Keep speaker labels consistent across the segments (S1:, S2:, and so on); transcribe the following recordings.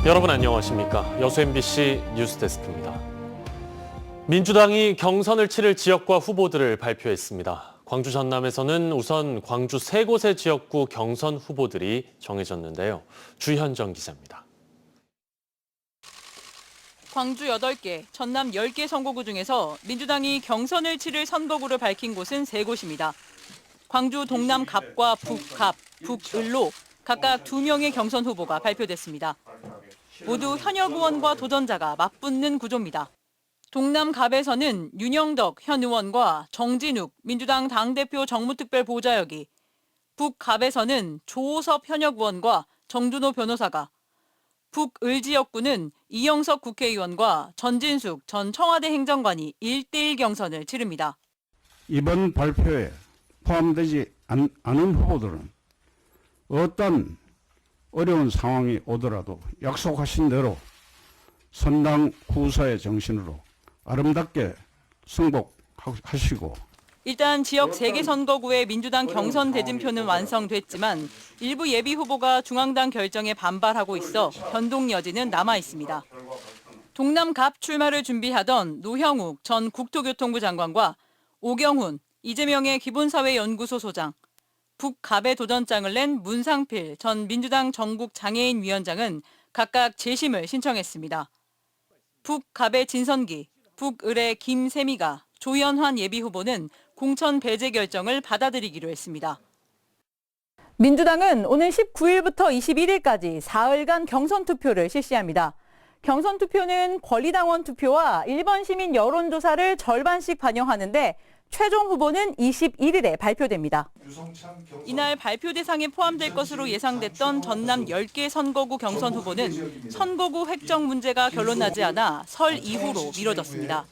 S1: 여러분 안녕하십니까? 여수 MBC 뉴스데스크입니다. 민주당이 경선을 치를 지역과 후보들을 발표했습니다. 광주 전남에서는 우선 광주 3곳의 지역구 경선 후보들이 정해졌는데요. 주현정 기자입니다.
S2: 광주 8개, 전남 10개 선거구 중에서 민주당이 경선을 치를 선거구를 밝힌 곳은 3곳입니다. 광주 동남 갑과 북갑, 북을로 각각 2명의 경선 후보가 발표됐습니다. 모두 현역 의원과 도전자가 맞붙는 구조입니다. 동남 갑에서는 윤영덕 현 의원과 정진욱 민주당 당대표 정무특별보좌역이, 북갑에서는 조호섭 현역 의원과 정준호 변호사가, 북을 지역구는 이영석 국회의원과 전진숙 전 청와대 행정관이 1대1 경선을 치릅니다.
S3: 이번 발표에 포함되지 않은 후보들은 어떤 어려운 상황이 오더라도 약속하신 대로 선당 후사의 정신으로 아름답게 승복하시고,
S2: 일단 지역 3개 선거구의 민주당 경선 대진표는 완성됐지만 일부 예비 후보가 중앙당 결정에 반발하고 있어 변동 여지는 남아 있습니다. 동남 갑 출마를 준비하던 노형욱 전 국토교통부 장관과 오경훈, 이재명의 기본사회연구소 소장, 북갑의 도전장을 낸 문상필 전 민주당 전국장애인위원장은 각각 재심을 신청했습니다. 북갑의 진선기, 북을의 김세미가, 조현환 예비후보는 공천 배제 결정을 받아들이기로 했습니다. 민주당은 오늘 19일부터 21일까지 사흘간 경선 투표를 실시합니다. 경선 투표는 권리당원 투표와 일반 시민 여론조사를 절반씩 반영하는데 최종 후보는 21일에 발표됩니다. 이날 발표 대상에 포함될 것으로 예상됐던 전남 10개 선거구 경선 후보는 선거구 획정 문제가 결론나지 않아 설 이후로 미뤄졌습니다.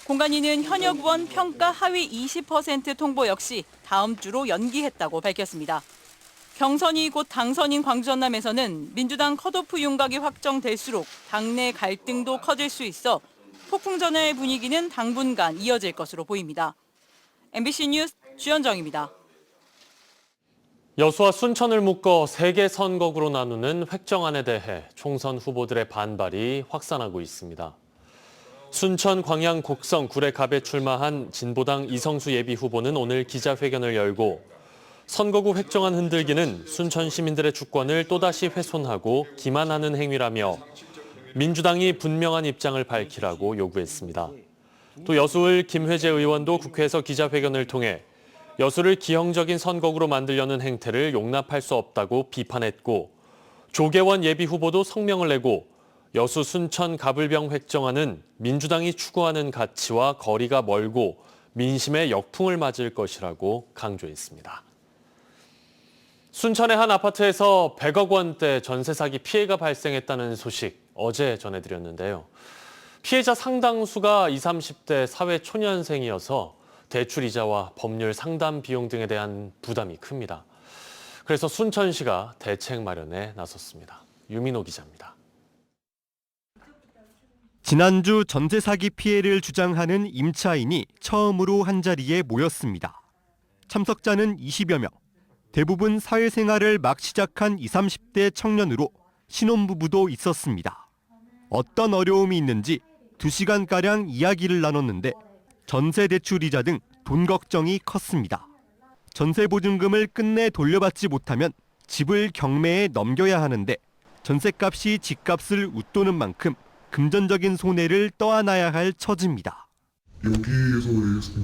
S2: 공관위는 현역 의원 평가 하위 20% 통보 역시 다음 주로 연기했다고 밝혔습니다. 경선이 곧 당선인 광주 전남에서는 민주당 컷오프 윤곽이 확정될수록 당내 갈등도 커질 수 있어 폭풍전야의 분위기는 당분간 이어질 것으로 보입니다. MBC 뉴스 주현정입니다.
S1: 여수와 순천을 묶어 3개 선거구로 나누는 획정안에 대해 총선 후보들의 반발이 확산하고 있습니다. 순천 광양 곡성 구례갑에 출마한 진보당 이성수 예비후보는 오늘 기자회견을 열고 선거구 획정안 흔들기는 순천 시민들의 주권을 또다시 훼손하고 기만하는 행위라며 민주당이 분명한 입장을 밝히라고 요구했습니다. 또 여수을 김회재 의원도 국회에서 기자회견을 통해 여수를 기형적인 선거구로 만들려는 행태를 용납할 수 없다고 비판했고, 조계원 예비후보도 성명을 내고 여수 순천 가불병 획정안은 민주당이 추구하는 가치와 거리가 멀고 민심의 역풍을 맞을 것이라고 강조했습니다. 순천의 한 아파트에서 100억 원대 전세 사기 피해가 발생했다는 소식 어제 전해드렸는데요. 피해자 상당수가 20, 30대 사회 초년생이어서 대출 이자와 법률 상담 비용 등에 대한 부담이 큽니다. 그래서 순천시가 대책 마련에 나섰습니다. 유민호 기자입니다.
S4: 지난주 전세 사기 피해를 주장하는 임차인이 처음으로 한자리에 모였습니다. 참석자는 20여 명. 대부분 사회생활을 막 시작한 20, 30대 청년으로 신혼부부도 있었습니다. 어떤 어려움이 있는지 2시간가량 이야기를 나눴는데 전세 대출이자 등 돈 걱정이 컸습니다. 전세 보증금을 끝내 돌려받지 못하면 집을 경매에 넘겨야 하는데 전세값이 집값을 웃도는 만큼 금전적인 손해를 떠안아야 할 처지입니다.
S5: 여기에서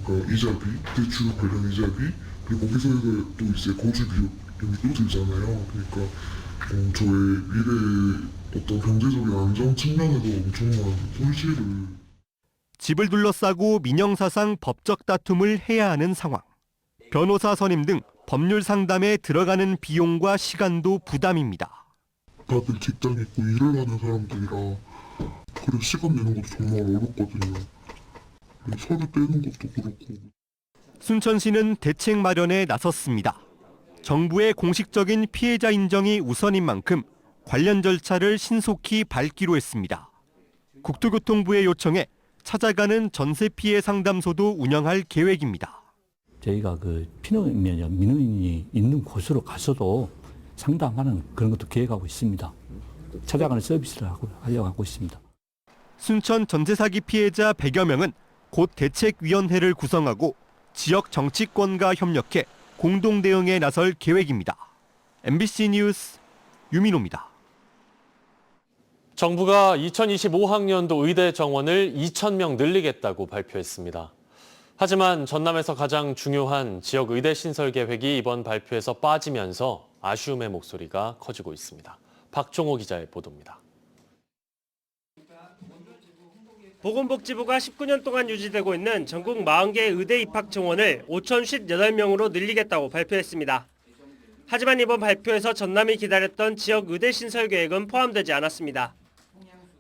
S5: 그러니까 이자비, 대출 관련 이자비, 그리고 거기서 또 이제 거주 비용이 또 들잖아요. 그러니까 저의 미래 어떤 경제적인 안정 측면에도 엄청난 손실을.
S4: 집을 둘러싸고 민영사상 법적 다툼을 해야 하는 상황. 변호사 선임 등 법률 상담에 들어가는 비용과 시간도 부담입니다.
S5: 다들 직장 있고 일을 하는 사람들이라 그래 시간 내는 것도 정말 어렵거든요. 서류 떼는 것도 그렇고.
S4: 순천시는 대책 마련에 나섰습니다. 정부의 공식적인 피해자 인정이 우선인 만큼 관련 절차를 신속히 밟기로 했습니다. 국토교통부의 요청에 찾아가는 전세 피해 상담소도 운영할 계획입니다.
S6: 저희가 민원인이 있는 곳으로 가서도 상담하는 그런 것도 계획하고 있습니다. 찾아가는 서비스를 하려고 하고 있습니다.
S4: 순천 전세 사기 피해자 100여 명은 곧 대책위원회를 구성하고 지역 정치권과 협력해 공동 대응에 나설 계획입니다. MBC 뉴스 유민호입니다.
S1: 정부가 2025학년도 의대 정원을 2,000명 늘리겠다고 발표했습니다. 하지만 전남에서 가장 중요한 지역 의대 신설 계획이 이번 발표에서 빠지면서 아쉬움의 목소리가 커지고 있습니다. 박종호 기자의 보도입니다.
S7: 보건복지부가 19년 동안 유지되고 있는 전국 40개 의대 입학 정원을 5,058명으로 늘리겠다고 발표했습니다. 하지만 이번 발표에서 전남이 기다렸던 지역 의대 신설 계획은 포함되지 않았습니다.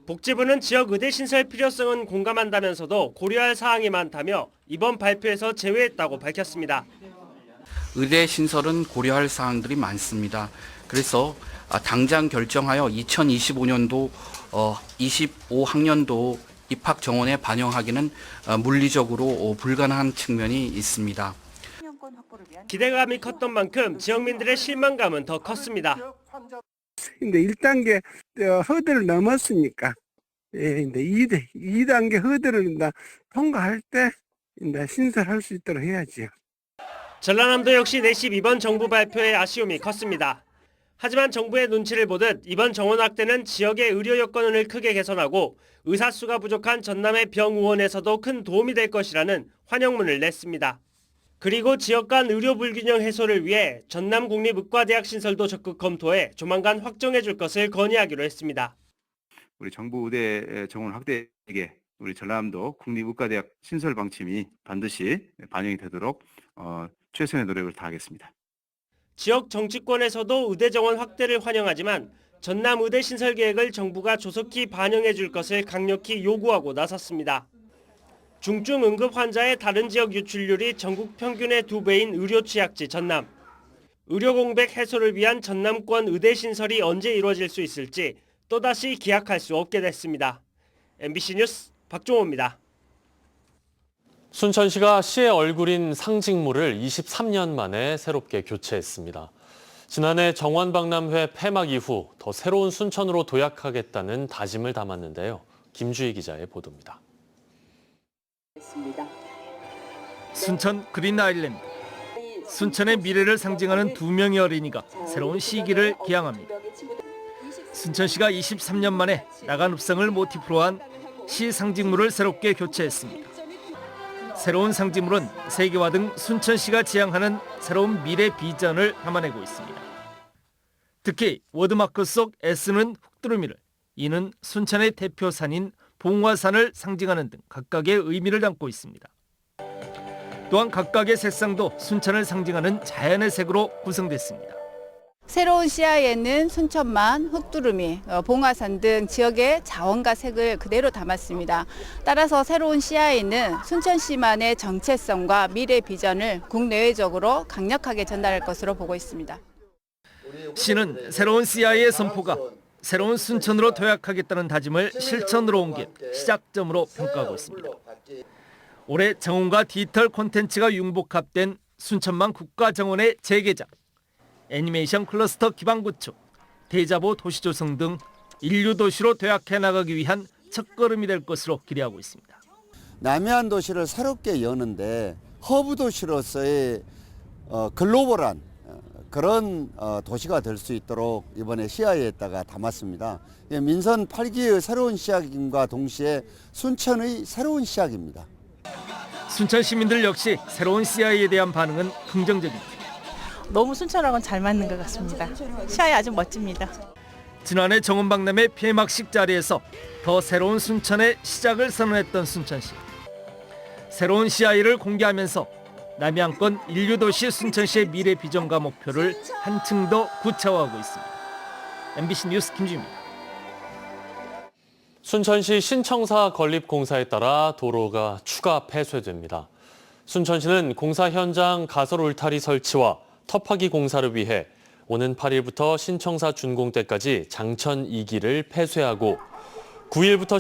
S7: 복지부는 지역 의대 신설 필요성은 공감한다면서도 고려할 사항이 많다며 이번 발표에서 제외했다고 밝혔습니다.
S8: 의대 신설은 고려할 사항들이 많습니다. 그래서 당장 결정하여 2025년도 25학년도 입학 정원에 반영하기는 물리적으로 불가능한 측면이 있습니다.
S7: 기대감이 컸던 만큼 지역민들의 실망감은 더 컸습니다.
S9: 근데 1단계 허들을 넘었으니까, 예, 이제 2단계 허들을 통과할 때 이제 신설할 수 있도록 해야지요.
S7: 전라남도 역시 내심 이번 정부 발표에 아쉬움이 컸습니다. 하지만 정부의 눈치를 보듯 이번 정원 확대는 지역의 의료 여건을 크게 개선하고 의사 수가 부족한 전남의 병의원에서도 큰 도움이 될 것이라는 환영문을 냈습니다. 그리고 지역 간 의료 불균형 해소를 위해 전남국립의과대학 신설도 적극 검토해 조만간 확정해 줄 것을 건의하기로 했습니다.
S10: 우리 정부 의대 정원 확대에 우리 전라남도 국립의과대학 신설 방침이 반드시 반영이 되도록 최선의 노력을 다하겠습니다.
S7: 지역 정치권에서도 의대 정원 확대를 환영하지만 전남 의대 신설 계획을 정부가 조속히 반영해 줄 것을 강력히 요구하고 나섰습니다. 중증 응급 환자의 다른 지역 유출률이 전국 평균의 2배인 의료 취약지 전남. 의료 공백 해소를 위한 전남권 의대 신설이 언제 이루어질 수 있을지 또다시 기약할 수 없게 됐습니다. MBC 뉴스 박종호입니다.
S1: 순천시가 시의 얼굴인 상징물을 23년 만에 새롭게 교체했습니다. 지난해 정원박람회 폐막 이후 더 새로운 순천으로 도약하겠다는 다짐을 담았는데요. 김주희 기자의 보도입니다.
S11: 순천 그린 아일랜드. 순천의 미래를 상징하는 2명의 어린이가 새로운 시기를 기양합니다. 순천시가 23년 만에 나간 읍성을 모티프로 한 시 상징물을 새롭게 교체했습니다. 새로운 상징물은 세계화 등 순천시가 지향하는 새로운 미래 비전을 담아내고 있습니다. 특히 워드마크 속 S는 흑두루미를, E는 순천의 대표산인 봉화산을 상징하는 등 각각의 의미를 담고 있습니다. 또한 각각의 색상도 순천을 상징하는 자연의 색으로 구성됐습니다.
S12: 새로운 시야에는 순천만, 흑두루미, 봉화산 등 지역의 자원과 색을 그대로 담았습니다. 따라서 새로운 시야에는 순천시만의 정체성과 미래 비전을 국내외적으로 강력하게 전달할 것으로 보고 있습니다.
S11: 시는 새로운 CI의 선포가 새로운 순천으로 도약하겠다는 다짐을 실천으로 옮긴 시작점으로 평가하고 있습니다. 올해 정원과 디지털 콘텐츠가 융복합된 순천만 국가정원의 재개장, 애니메이션 클러스터 기반 구축, 대자보 도시 조성 등 인류 도시로 도약해 나가기 위한 첫걸음이 될 것으로 기대하고 있습니다.
S13: 남해안 도시를 새롭게 여는데 허브 도시로서의 글로벌한 그런 도시가 될 수 있도록 이번에 시야에다가 담았습니다. 민선 8기의 새로운 시작임과 동시에 순천의 새로운 시작입니다.
S11: 순천 시민들 역시 새로운 CI에 대한 반응은 긍정적입니다.
S14: 너무 순천하고는 잘 맞는 것 같습니다. 시야이 아주 멋집니다.
S11: 지난해 정원박람회 폐막식 자리에서 더 새로운 순천의 시작을 선언했던 순천시. 새로운 CI를 공개하면서 남해안권 인류도시 순천시의 미래 비전과 목표를 한층 더 구체화하고 있습니다. MBC 뉴스 김주입니다.
S1: 순천시 신청사 건립 공사에 따라 도로가 추가 폐쇄됩니다. 순천시는 공사 현장 가설 울타리 설치와 터파기 공사를 위해 오는 8일부터 신청사 준공때까지 장천 2기를 폐쇄하고 9일부터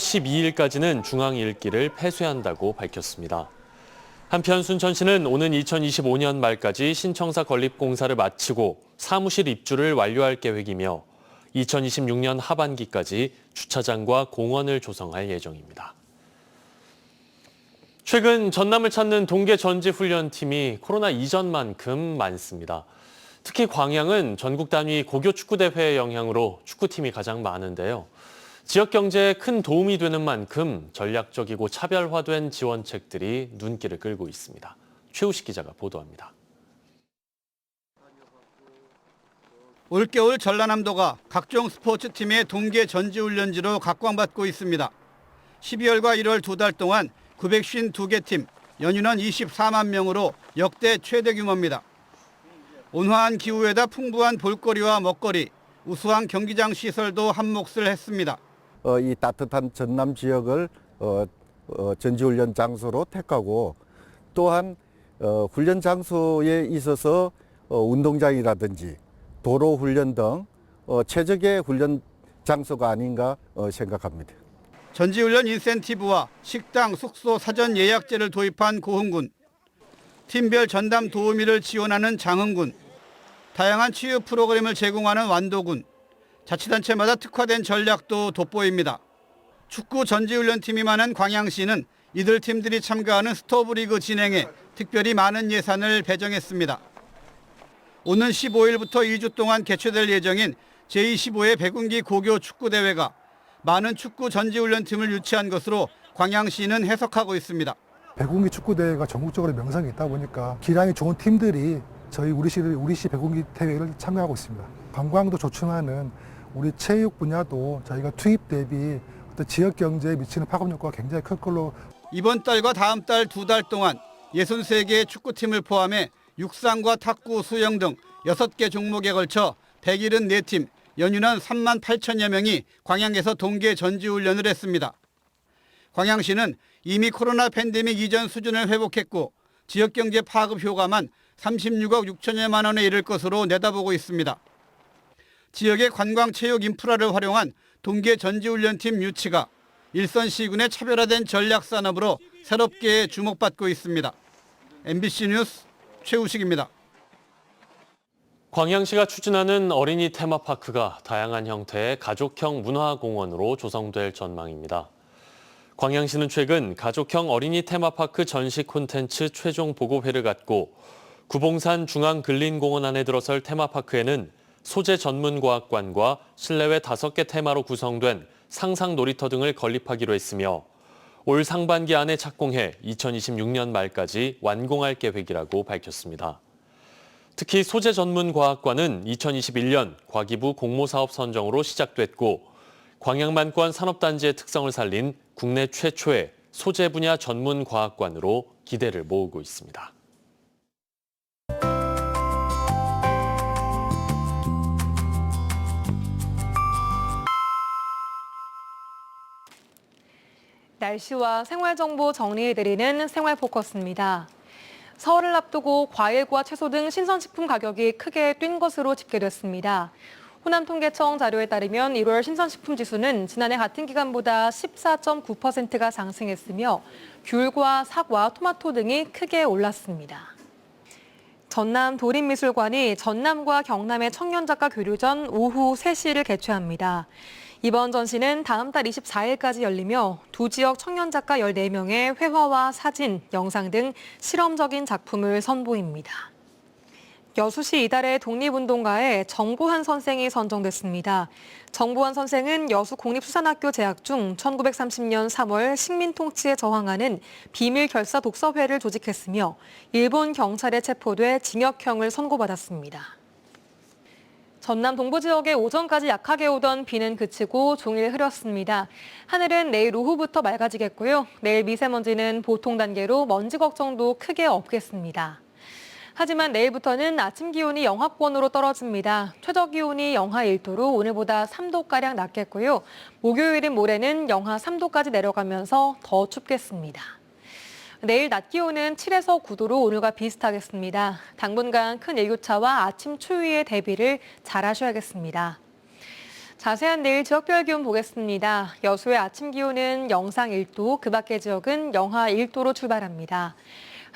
S1: 12일까지는 중앙 1기를 폐쇄한다고 밝혔습니다. 한편 순천시는 오는 2025년 말까지 신청사 건립 공사를 마치고 사무실 입주를 완료할 계획이며 2026년 하반기까지 주차장과 공원을 조성할 예정입니다. 최근 전남을 찾는 동계 전지훈련팀이 코로나 이전만큼 많습니다. 특히 광양은 전국 단위 고교 축구대회의 영향으로 축구팀이 가장 많은데요. 지역 경제에 큰 도움이 되는 만큼 전략적이고 차별화된 지원책들이 눈길을 끌고 있습니다. 최우식 기자가 보도합니다.
S15: 올겨울 전라남도가 각종 스포츠팀의 동계 전지훈련지로 각광받고 있습니다. 12월과 1월 2달 동안 952개 팀, 연인원 24만 명으로 역대 최대 규모입니다. 온화한 기후에다 풍부한 볼거리와 먹거리, 우수한 경기장 시설도 한몫을 했습니다.
S16: 이 따뜻한 전남 지역을 전지훈련 장소로 택하고 또한 훈련 장소에 있어서 운동장이라든지 도로 훈련 등 최적의 훈련 장소가 아닌가 생각합니다.
S15: 전지훈련 인센티브와 식당, 숙소, 사전 예약제를 도입한 고흥군, 팀별 전담 도우미를 지원하는 장흥군, 다양한 치유 프로그램을 제공하는 완도군, 자치단체마다 특화된 전략도 돋보입니다. 축구 전지훈련팀이 많은 광양시는 이들 팀들이 참가하는 스토브리그 진행에 특별히 많은 예산을 배정했습니다. 오는 15일부터 2주 동안 개최될 예정인 제25회 백운기 고교 축구대회가 많은 축구 전지훈련팀을 유치한 것으로 광양시는 해석하고 있습니다.
S17: 백운기 축구대회가 전국적으로 명성이 있다 보니까 기량이 좋은 팀들이 저희 우리시 백운기 대회를 참가하고 있습니다. 관광도 조충하는 우리 체육 분야도 저희가 투입 대비 어떤 지역 경제에 미치는 파급 효과가 굉장히 클 걸로.
S15: 이번 달과 다음 달 2달 동안 63개의 축구팀을 포함해 육상과 탁구, 수영 등 6개 종목에 걸쳐 174팀, 연인원 3만 8천여 명이 광양에서 동계 전지훈련을 했습니다. 광양시는 이미 코로나 팬데믹 이전 수준을 회복했고 지역경제 파급 효과만 36억 6천여만 원에 이를 것으로 내다보고 있습니다. 지역의 관광체육 인프라를 활용한 동계 전지훈련팀 유치가 일선시군의 차별화된 전략산업으로 새롭게 주목받고 있습니다. MBC 뉴스 최우식입니다.
S1: 광양시가 추진하는 어린이 테마파크가 다양한 형태의 가족형 문화공원으로 조성될 전망입니다. 광양시는 최근 가족형 어린이 테마파크 전시 콘텐츠 최종 보고회를 갖고 구봉산 중앙근린공원 안에 들어설 테마파크에는 소재 전문과학관과 실내외 5개 테마로 구성된 상상 놀이터 등을 건립하기로 했으며 올 상반기 안에 착공해 2026년 말까지 완공할 계획이라고 밝혔습니다. 특히 소재 전문과학관은 2021년 과기부 공모사업 선정으로 시작됐고 광양만권 산업단지의 특성을 살린 국내 최초의 소재 분야 전문과학관으로 기대를 모으고 있습니다.
S18: 날씨와 생활정보 정리해드리는 생활포커스입니다. 설을 앞두고 과일과 채소 등 신선식품 가격이 크게 뛴 것으로 집계됐습니다. 호남통계청 자료에 따르면 1월 신선식품 지수는 지난해 같은 기간보다 14.9%가 상승했으며 귤과 사과, 토마토 등이 크게 올랐습니다. 전남 도립미술관이 전남과 경남의 청년작가 교류전 오후 3시를 개최합니다. 이번 전시는 다음 달 24일까지 열리며 두 지역 청년작가 14명의 회화와 사진, 영상 등 실험적인 작품을 선보입니다. 여수시 이달의 독립운동가에 정보한 선생이 선정됐습니다. 정보한 선생은 여수국립수산학교 재학 중 1930년 3월 식민통치에 저항하는 비밀결사 독서회를 조직했으며 일본 경찰에 체포돼 징역형을 선고받았습니다. 전남 동부 지역에 오전까지 약하게 오던 비는 그치고 종일 흐렸습니다. 하늘은 내일 오후부터 맑아지겠고요. 내일 미세먼지는 보통 단계로 먼지 걱정도 크게 없겠습니다. 하지만 내일부터는 아침 기온이 영하권으로 떨어집니다. 최저 기온이 영하 1도로 오늘보다 3도가량 낮겠고요. 목요일인 모레는 영하 3도까지 내려가면서 더 춥겠습니다. 내일 낮 기온은 7에서 9도로 오늘과 비슷하겠습니다. 당분간 큰 일교차와 아침 추위의 대비를 잘 하셔야겠습니다. 자세한 내일 지역별 기온 보겠습니다. 여수의 아침 기온은 영상 1도, 그 밖의 지역은 영하 1도로 출발합니다.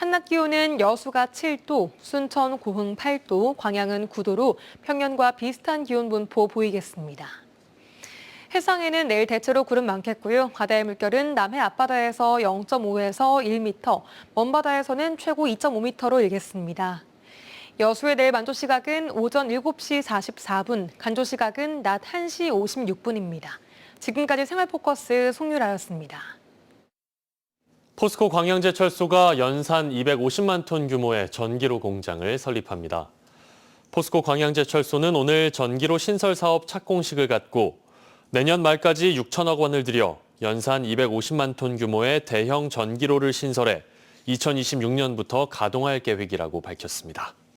S18: 한낮 기온은 여수가 7도, 순천, 고흥 8도, 광양은 9도로 평년과 비슷한 기온 분포 보이겠습니다. 해상에는 내일 대체로 구름 많겠고요. 바다의 물결은 남해 앞바다에서 0.5에서 1m, 먼바다에서는 최고 2.5m로 일겠습니다. 여수의 내일 만조 시각은 오전 7시 44분, 간조 시각은 낮 1시 56분입니다. 지금까지 생활포커스 송유라였습니다.
S1: 포스코 광양제철소가 연산 250만 톤 규모의 전기로 공장을 설립합니다. 포스코 광양제철소는 오늘 전기로 신설 사업 착공식을 갖고 내년 말까지 6천억 원을 들여 연산 250만 톤 규모의 대형 전기로를 신설해 2026년부터 가동할 계획이라고 밝혔습니다.